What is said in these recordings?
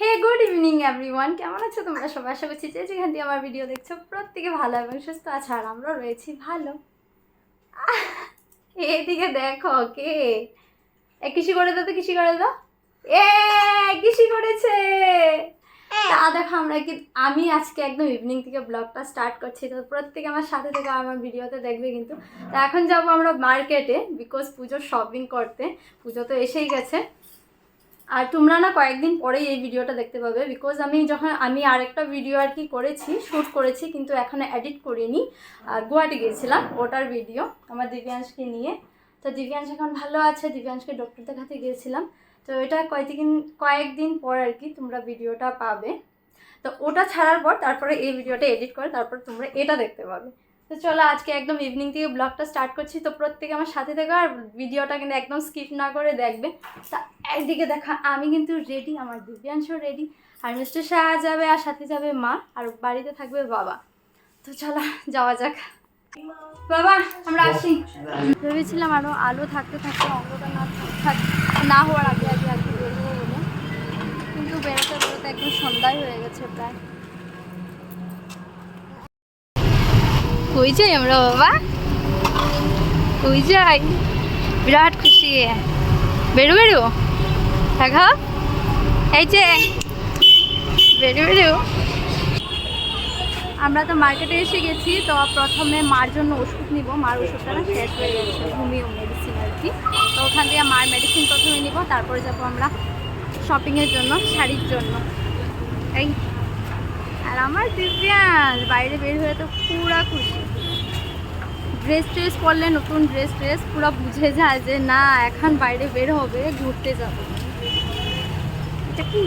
হে good evening everyone, কেমন আছো তোমরা সবাই? আশা করছি যে যেখান দিয়ে আমার ভিডিও দেখছো প্রত্যেকে ভালো এবং সুস্থ আছে, আর আমরা রয়েছি ভালো। এদিকে দেখো কে কৃষি করে দাও, তো কৃষি করে দাও। কৃষি করেছে। তা দেখো আমরা কি, আমি আজকে একদম ইভিনিং থেকে ব্লগটা স্টার্ট করছি, তো প্রত্যেকে আমার সাথে থেকে আমার ভিডিওতে দেখবে কিন্তু। তো এখন যাবো আমরা মার্কেটে, বিকজ পুজোর শপিং করতে। পুজো তো এসেই গেছে, আর তোমরা না কয়েকদিন পরেই এই ভিডিওটা দেখতে পাবে, বিকজ আমি আরেকটা ভিডিও আর কি করেছি, শ্যুট করেছি, কিন্তু এখনও এডিট করিনি। গুয়াহাটি গিয়েছিলাম, ওটার ভিডিও আমার দিব্যাংশকে নিয়ে। তো দিব্যাংশ এখন ভালো আছে, দিব্যাংশকে ডক্টর দেখাতে গিয়েছিলাম। তো এটা কয়েকদিন পর আর কি তোমরা ভিডিওটা পাবে। তো ওটা ছাড়ার পর তারপরে এই ভিডিওটা এডিট করে তারপর তোমরা এটা দেখতে পাবে। তো চলো আজকে একদম ইভিনিং থেকে ব্লগটা স্টার্ট করছি, তো প্রত্যেকে আমার সাথে থেকে আর ভিডিওটা কিন্তু একদম স্কিপ না করে দেখবে। তা একদিকে দেখা আমি কিন্তু রেডি, আমার দিব্যাংশ রেডি, আর মিস্টার শাহ যাবে, আর সাথে যাবে মা, আর বাড়িতে থাকবে বাবা। তো চলো যাওয়া যাক। বাবা আমরা আসি। ভেবেছিলাম আরও আলো থাকতে থাকতে অঙ্গটা না হওয়ার আগে আগে আর কি বেরোবো বলে, কিন্তু বেরোতে বেরোতে একদম সন্ধ্যায় হয়ে গেছে প্রায়। কই যাই আমরা বাবা, কই যাই? বিরাট খুশি, বেরো বেরো দেখা, এই যে বেরো বেরো। আমরা তো মার্কেটে এসে গেছি, তো প্রথমে মার জন্য ওষুধ নিব। মার ওষুধটা না শেষ হয়ে গেছে, হোমিও মেডিসিন আর কি। তো ওখান থেকে মার মেডিসিন প্রথমে নিব, তারপরে যাবো আমরা শপিংয়ের জন্য, শাড়ির জন্য। এই আর আমার দিব্যাংশ বাইরে বের হয়ে তো পুরা খুশি। ড্রেস পরলে, নতুন ড্রেস পুরো বুঝে যায় যে না এখন বাইরে বের হবে, ঘুরতে যাবে। এটা কি?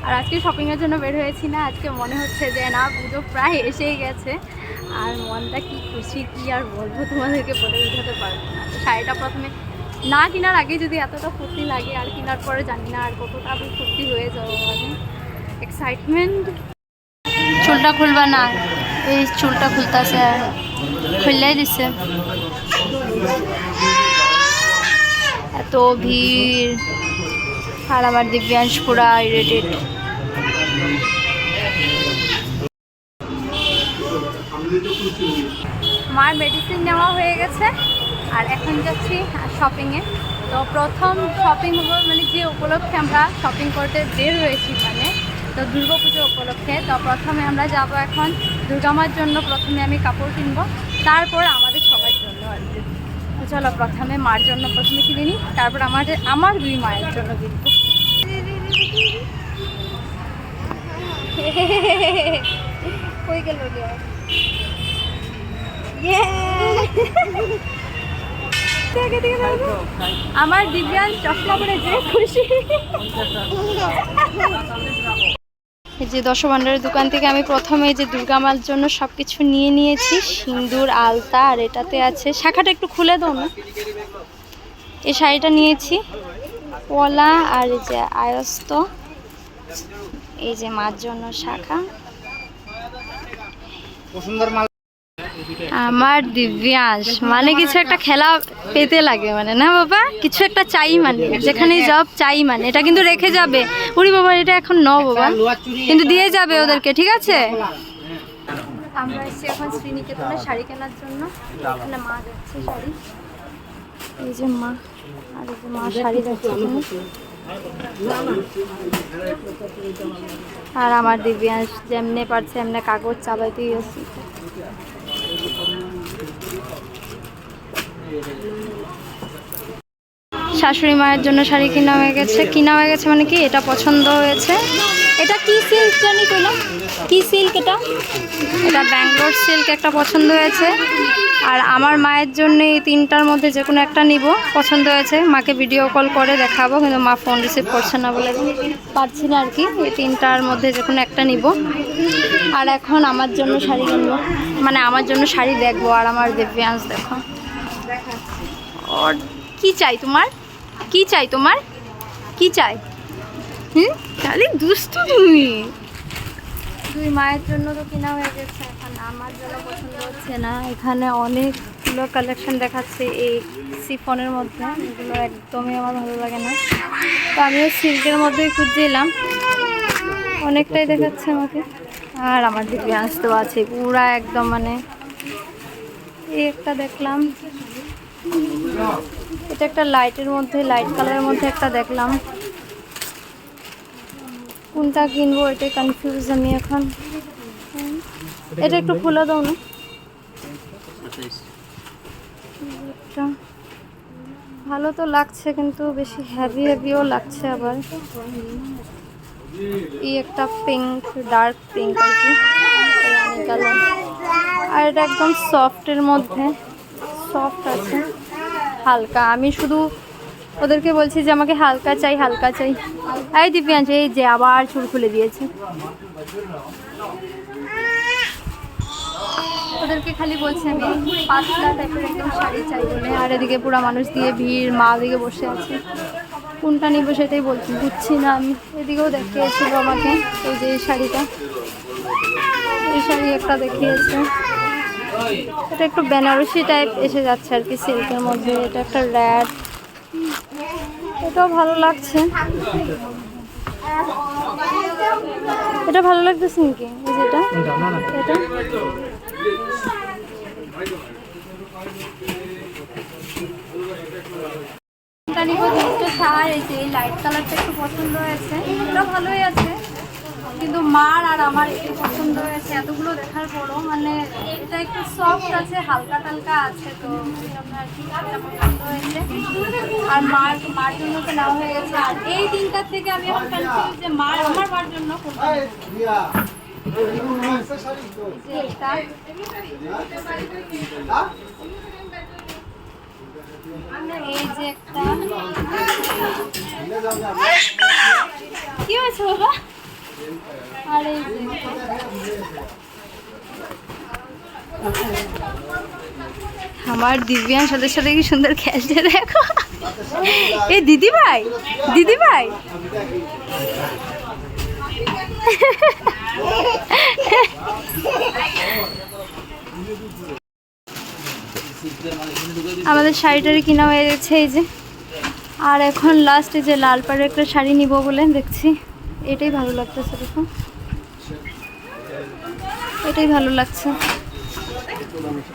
আর আজকে শপিংয়ের জন্য বের হয়েছি না, আজকে মনে হচ্ছে যে না পুজো প্রায় এসেই গেছে, আর মনটা কি খুশি কি আর বলবো, তোমাদেরকে বলে বোঝাতে পারবো না। তো শাড়িটা প্রথমে না কেনার আগে যদি এতটা ফুর্তি লাগে, আর কেনার পরে জানি না আর কতটা আমি ফুর্তি হয়ে যাবো, মানে এক্সাইটমেন্ট। চুলটা খুলবা না, এই চুলটা খুলতেছে, আর খুললেই দিচ্ছে। এত ভিড়, আর আমার দিব্যাংশ পুরা ইরিটেট। মার মেডিসিন নেওয়া হয়ে গেছে, আর এখন যাচ্ছি শপিংয়ে। তো প্রথম শপিং হবো, মানে যে উপলক্ষে আমরা শপিং করতে বের হয়েছি, মানে তো দুর্গাপুজো উপলক্ষে। তো প্রথমে আমরা যাব এখন দুর্গা মার জন্য, প্রথমে আমি কাপড় কিনবো, তারপর আমাদের সবার জন্য আর কি। তো চলো প্রথমে মার জন্য প্রথমে কিনে নিই, তারপর আমার দুই মায়ের জন্য কিনবো। কই গেল রে? আমার দিব্যাংশ চশমা পরে যে খুশি। এই যে দশভান্ডারের দোকান থেকে আমি প্রথমে এই যে দুর্গা মার জন্য সব কিছু নিয়ে নিয়েছি, সিঁদুর, আলতা, আর এটাতে আছে শাখাটা একটু খুলে দাও না। এই শাড়িটা নিয়েছি পলা, আর এই যে আয়স্ত, এই যে মার জন্য শাখা। আমার দিব্যাংশ মানে কিছু একটা খেলা পেতে লাগে, মানে না বাবা কিছু একটা চাই, মানে যেখানেই জব চাই, মানে এটা কিন্তু রেখে যাবে। উড়ি বাবা এটা এখন ন বাবা, কিন্তু দিয়ে যাবে ওদেরকে, ঠিক আছে? আমরা এসেছি এখন শ্রীনিকেতনে শাড়ি কেনার জন্য। এখানে মা যাচ্ছে শাড়ি, এই যে মা, আর এই যে মা শাড়ি যাচ্ছে, আর আমার দিব্যাংশ যেমনে পারছে এমনি কাগজ চাবাইতেই আছে। শাশুড়ি মায়ের জন্য শাড়ি কিনা হয়ে গেছে, মানে কি এটা পছন্দ হয়েছে। এটা কি সিল্ক জানি পেলাম, কি সিল্ক এটা ব্যাঙ্গালোর সিল্ক একটা পছন্দ হয়েছে। আর আমার মায়ের জন্য এই তিনটার মধ্যে যে কোনো একটা নিব, পছন্দ হয়েছে। মাকে ভিডিও কল করে দেখাবো, কিন্তু মা ফোন রিসিভ করছে না বলে পারছি না আর কি। এই তিনটার মধ্যে যে কোনো একটা নিব। আর এখন আমার জন্য শাড়ি কিনবো, মানে আমার জন্য শাড়ি দেখবো। আর আমার দিব্যাংশ দেখো, ওর কি চাই, তোমার কি চাই, তোমার কি চাই? খালি দুষ্টু তুমি। শুধুই মায়ের জন্য তো কেনা হয়ে গেছে, এখন আমার জন্য পছন্দ হচ্ছে না। এখানে অনেকগুলো কালেকশন দেখাচ্ছে এই সিফনের মধ্যে, এগুলো একদমই আমার ভালো লাগে না। তো আমিও সিল্কের মধ্যেই খুঁজছিলাম, অনেকটাই দেখাচ্ছে আমাকে। আর আমার দিকে আসতেও আছে পুরা একদম, মানে এই একটা দেখলাম, এটা একটা লাইটের মধ্যে, লাইট কালারের মধ্যে একটা দেখলাম। কোনটা কিনবো এটাই কনফিউজ আমি এখন। এটা একটু খুলে দাও না। ভালো তো লাগছে কিন্তু বেশি হেভি হেভিও লাগছে আবার। এই একটা পিঙ্ক, ডার্ক পিঙ্ক আর কি, কালার। আর এটা একদম সফটের মধ্যে, সফট আছে হালকা। আমি শুধু ওদেরকে বলছি যে আমাকে হালকা চাই, হালকা চাই। এই দিব্যাংশ, এই যে আবার চুল খুলে দিয়েছে। ওদেরকে খালি বলছি আমি পাতলা টাইপের একদম শাড়ি চাই বলে। আর এদিকে পুরো মানুষ দিয়ে ভিড়, মা ওদিকে বসে আছে। কোনটা নিবো সেটাই বুঝছি না আমি। এদিকেও দেখিয়েছিল আমাকে এই যে এই শাড়িটা, এই শাড়ি একটা দেখিয়েছে। এটা একটু বেনারসি টাইপ এসে যাচ্ছে আর কি, সিল্কের মধ্যে। এটা একটা রেড, এটাও ভালো লাগছে। এটা ভালো লাগতেছে নাকি? এই যেটা, এটা এই যে লাইট কালারটা একটু পছন্দ হয়েছে, এটা ভালোই আছে। কিন্তু মার আর আমার একটু পছন্দ হয়েছে এতগুলো দেখার পরও, মানে এটা একটু সফট আছে, হালকা টালকা আছে, তো আর কি এটা পছন্দ হয়েছে। আর মার জন্য তো নেওয়া হয়ে গেছে। আর এই দিনটার থেকে আমি এখন কনফিউজ যে আমার জন্য কোনটা। এই যে একটা কি হয়েছে বাবা? আর এই যে আমার দিব্যাংশ সাথে সাথে কি সুন্দর খেলছে দেখো। এই দিদি ভাই, দিদি ভাই আমাদের শাড়িটারি কিনা হয়ে গেছে এই যে। আর এখন লাস্টে যে লাল পাড়ের একটা শাড়ি নিব বলে দেখছি, এটাই ভালো লাগতেছে। দেখো এটাই ভালো লাগছে।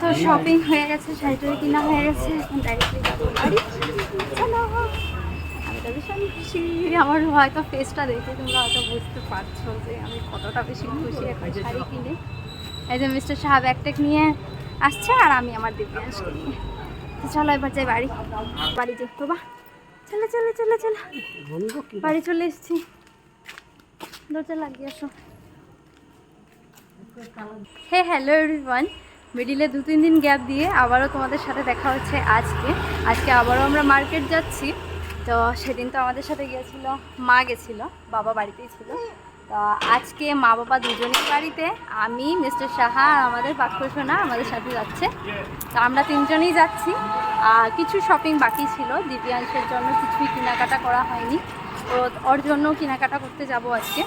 তো শপিং হয়ে গেছে, শাড়িটারি কিনা হয়ে গেছে, এখন ডাইরেক্টলি যাবো বাড়ি। আমি তো ভীষণ খুশি। আমার হয়তো ফেসটা দেখে তোমরা হয়তো বুঝতে পারছো যে আমি কতটা বেশি খুশি এখন শাড়ি কিনে। এই যে মিস্টার সাহা ব্যাগটেক নিয়ে আসছে আর আমি আমার দিব্যাংশকে নিয়ে। তো চলো এবার যাই বাড়ি। বাড়ি যাই বাবা, চলো চলো চলো চলো, বাড়ি চলে এসেছি। দরজা লাগিয়ে আসো। হে হ্যালো এভরিওয়ান, মিডিলে 2-3 দিন গ্যাপ দিয়ে আবারও তোমাদের সাথে দেখা হচ্ছে আজকে আবারও আমরা মার্কেট যাচ্ছি। তো সেদিন তো আমাদের সাথে গিয়েছিল মা, গেছিলো, বাবা বাড়িতেই ছিল। তো আজকে মা বাবা দুজনের বাড়িতে, আমি, মিস্টার সাহা আর আমাদের বাক্যসোনা আমাদের সাথে যাচ্ছে। তো আমরা 3 জনেই যাচ্ছি। আর কিছু শপিং বাকি ছিল, দিব্যাংশের জন্য কিছুই কেনাকাটা করা হয়নি। তো ওর জন্য কেনাকাটা করতে যাব আজকে।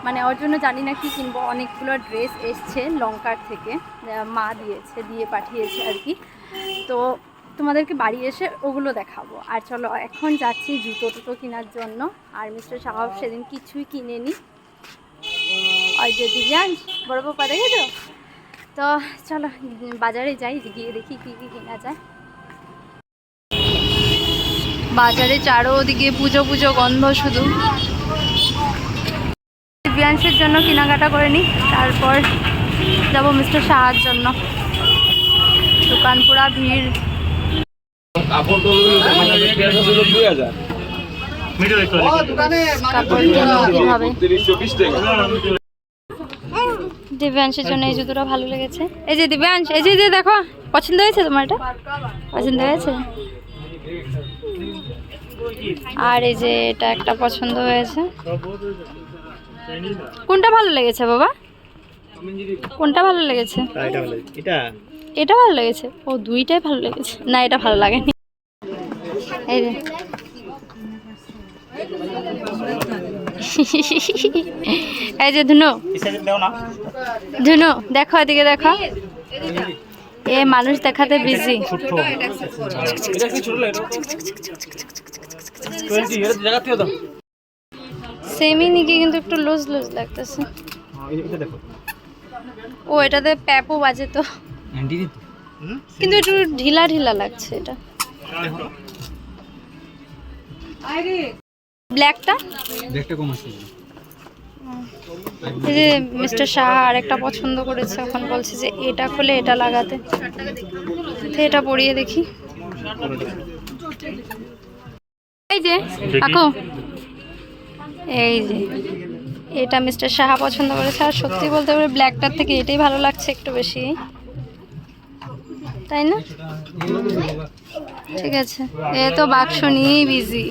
মানে ওর জন্য জানি না কি কিনবো, অনেকগুলো ড্রেস এসছে লঙ্কার থেকে, মা দিয়ে পাঠিয়েছে আর কি। তো তোমাদেরকে বাড়ি এসে ওগুলো দেখাবো। আর চলো এখন যাচ্ছি জুতো কেনার জন্য। আর মিস্টার সাহাব সেদিন কিছুই কিনেনি। ওই যে দিব্যাংশ বড় পাপা দেখেছো? তো চলো বাজারে যাই, গিয়ে দেখি কী কী কেনা যায়। বাজারে চারোদিকে পুজো পুজো গন্ধ শুধু। দিব্যাংশের জন্য কেনাকাটা করে নিই, তারপর যাবো মিস্টার সাহার জন্য। দোকান পুরা ভিড়। দিব্যাংশের জন্য এই জুতোটা ভালো লেগেছে। এই যে দিব্যাংশ, এই যে দেখো, পছন্দ হয়েছে তোমার? এটা পছন্দ হয়েছে। আর এই যে এটা একটা পছন্দ হয়েছে। কোনটা ভালো লেগেছে বাবা? কোনটা ভালো লেগেছে? এটা ভালো লেগেছে। ও দুইটাই ভালো লেগেছে। না এটা ভালো লাগেনি। এই যে এই যে ধুনু, ধুনু দেখো এদিকে দেখো, এ মানুষ দেখাতে বিজি। সেমি নাকি কিন্তু একটু লুজ লুজ লাগতেছে। ও এটাতে প্যাপও বাজে তো, কিন্তু একটু ঢিলা ঢিলা লাগছে এটা। ব্ল্যাকটা কম আছে। এই যে মিস্টার শাহ আরেকটা পছন্দ করেছে, এখন বলছে যে এটা খুলে এটা লাগাতে, এটা পরিয়ে দেখি। এই যে কাকু, এই যে এটা মিস্টার শাহ পছন্দ করেছে, আর সত্যি বলতে পারে ব্ল্যাকটার থেকে এটাই ভালো লাগছে একটু বেশি, তাই না? ঠিক আছে, এ তো বাক্স নিয়েই বিজি।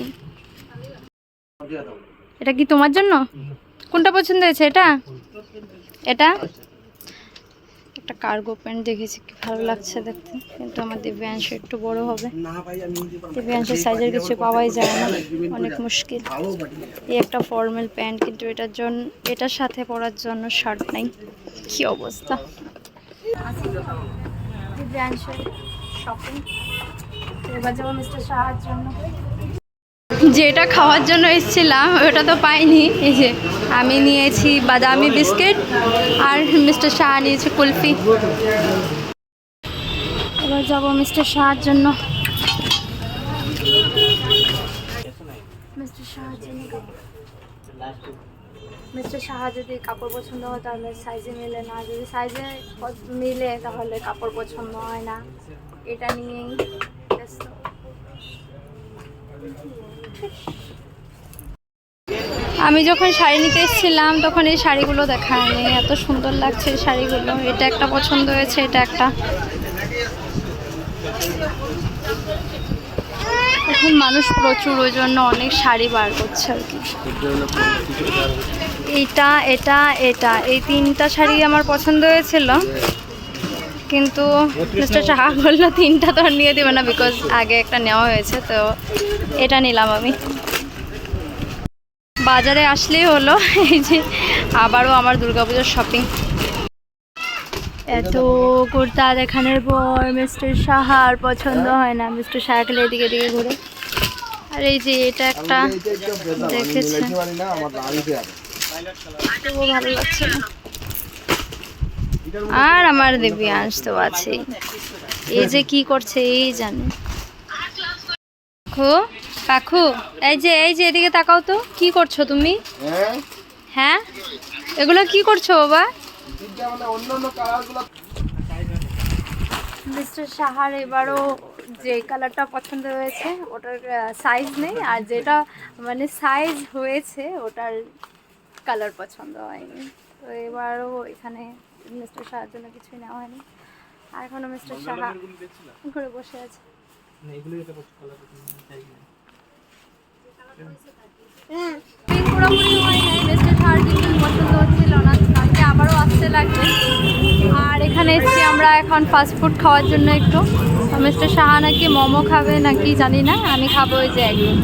এটা কি তোমার জন্য? কোনটা পছন্দ হয়েছে? এটা এটা একটা কার্গো প্যান্ট দেখেছি, কি ভালো লাগছে দেখতে, কিন্তু আমার দিব্যাংশ একটু বড় হবে, দিব্যাংশের সাইজের কিছু পাওয়াই যায় না, অনেক মুশকিল। এই একটা ফর্মাল প্যান্ট, কিন্তু এটার জন্য, এটার সাথে পরার জন্য শার্ট নাই, কি অবস্থা। দিব্যাংশের শপিং, এবার যাবো মিস্টার শাহের জন্য। যেটা খাওয়ার জন্য এসেছিলাম ওটা তো পাইনি। এই যে আমি নিয়েছি বাদামি বিস্কিট, আর মিস্টার শাহ নিয়েছে কুলফি। এবার যাবো মিস্টার শাহের জন্য। মিস্টার শাহ যদি কাপড় পছন্দ হয় তাহলে সাইজে মিলে না, যদি সাইজে মিলে তাহলে কাপড় পছন্দ হয় না, এটা নিয়েই ব্যস্ত। আমি যখন শাড়ি নিতে এসেছিলাম তখন এই শাড়িগুলো দেখায়নি, এত সুন্দর লাগছে এই শাড়িগুলো। এটা একটা পছন্দ হয়েছে, এটা একটা। এখন মানুষ প্রচুর, ওই জন্য অনেক শাড়ি বার করছে আর কি। এটা এটা এটা এই তিনটা শাড়ি আমার পছন্দ হয়েছিল, কিন্তু মিস্টার শাহ বললো তিনটা তো আর নিয়ে দেবে না, বিকজ আগে একটা নেওয়া হয়েছে, তো এটা নিলাম আমি। বাজারে আসলেই হলো, এই যে আবারও আমার দুর্গাপূজার শপিং। এত কুর্তা দেখানোর পর মিস্টার শাহার পছন্দ হয় না, মিস্টার শাহ খেলে এদিকে এদিকে ঘুরে। আর এই যে এটা একটা দেখেছে, তবুও ভালো লাগছে না। আর আমার দিব্যাংশ তো আছে, এই যে কি করছে এই জানে। কাকু, কাকু, এই যে এদিকে তাকাও তো, কি করছো তুমি? হ্যাঁ, এগুলো কি করছো বাবা? মিস্টার শাহার এবারও যে কালারটা পছন্দ হয়েছে ওটার সাইজ নেই, আর যেটা মানে সাইজ হয়েছে ওটার কালার পছন্দ হয়নি, তো এবারও এখানে মিস্টার শাহার জন্য কিছুই নেওয়া হয়নি। আর এখনো মিস্টার শাহা ঘুরে বসে আছে। পুরোপুরি হয় নাই, মিস্টার শাহার কিন্তু পছন্দ হচ্ছিল না, কালকে আবারও আসতে লাগবে। আর এখানে এসেছি আমরা এখন ফাস্টফুড খাওয়ার জন্য একটু। মিস্টার শাহ নাকি মোমো খাবে নাকি জানি না, আমি খাবো ওই যে একদিন।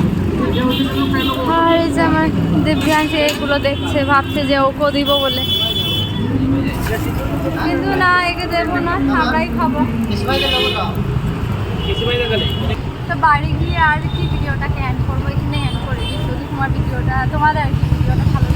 আর এই যে আমার দিব্যাংশ এগুলো দেখছে, ভাবছে যে ওকে দিব বলে, কিন্তু না, একে দেবো না, আমরাই খাবো। তো বাড়ি গিয়ে আর কি ভিডিওটাকে এন্ড করবো, এখানে এন্ড করে দিই। যদি তোমার ভিডিওটা, তোমাদের আর কি ভিডিওটা ভালো